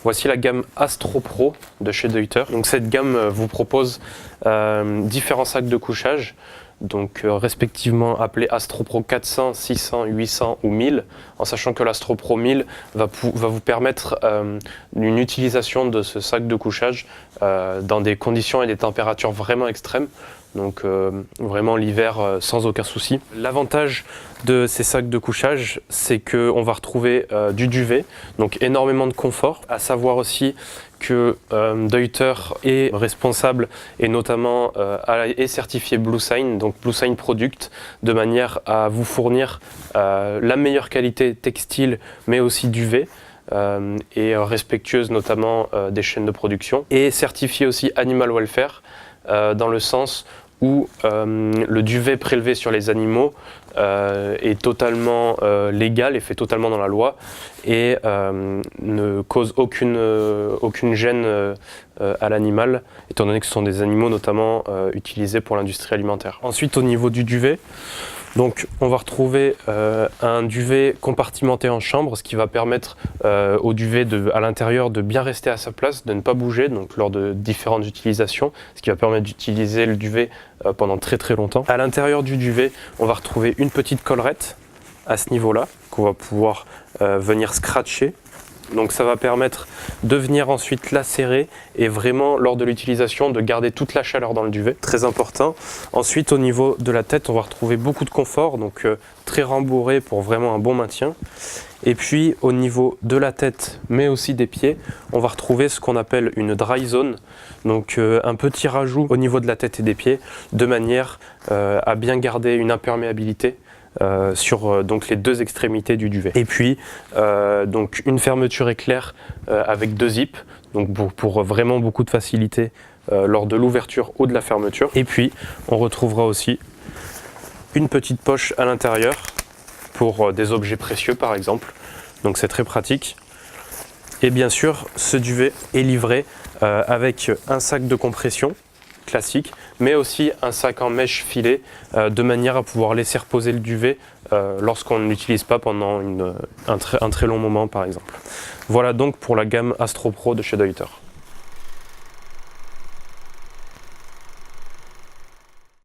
Voici la gamme Astro Pro de chez Deuter. Donc cette gamme vous propose différents sacs de couchage, donc respectivement appelés Astro Pro 400, 600, 800 ou 1000, en sachant que l'Astro Pro 1000 va vous permettre une utilisation de ce sac de couchage dans des conditions et des températures vraiment extrêmes. Donc vraiment l'hiver sans aucun souci. L'avantage de ces sacs de couchage, c'est qu'on va retrouver du duvet, donc énormément de confort. À savoir aussi que Deuter est responsable et notamment est certifié Bluesign, donc Bluesign Product, de manière à vous fournir la meilleure qualité textile mais aussi duvet. Et respectueuse notamment des chaînes de production, et certifié aussi Animal Welfare dans le sens où le duvet prélevé sur les animaux est totalement légal et fait totalement dans la loi et ne cause aucune gêne à l'animal, étant donné que ce sont des animaux notamment utilisés pour l'industrie alimentaire. Ensuite, au niveau du duvet, donc on va retrouver un duvet compartimenté en chambre, ce qui va permettre au duvet à l'intérieur de bien rester à sa place, de ne pas bouger donc lors de différentes utilisations, ce qui va permettre d'utiliser le duvet pendant très longtemps. À l'intérieur du duvet, on va retrouver une petite collerette à ce niveau-là qu'on va pouvoir venir scratcher. Donc ça va permettre de venir ensuite lacérer et vraiment lors de l'utilisation de garder toute la chaleur dans le duvet, très important. Ensuite au niveau de la tête, on va retrouver beaucoup de confort, donc très rembourré pour vraiment un bon maintien. Et puis au niveau de la tête mais aussi des pieds, on va retrouver ce qu'on appelle une dry zone, donc un petit rajout au niveau de la tête et des pieds de manière à bien garder une imperméabilité sur donc les deux extrémités du duvet. Et puis donc une fermeture éclair avec deux zips, donc pour vraiment beaucoup de facilité lors de l'ouverture ou de la fermeture. Et puis on retrouvera aussi une petite poche à l'intérieur pour des objets précieux par exemple, donc c'est très pratique. Et bien sûr ce duvet est livré avec un sac de compression classique, mais aussi un sac en mèche filet de manière à pouvoir laisser reposer le duvet lorsqu'on ne l'utilise pas pendant un très long moment par exemple. Voilà donc pour la gamme Astro Pro de chez Deuter.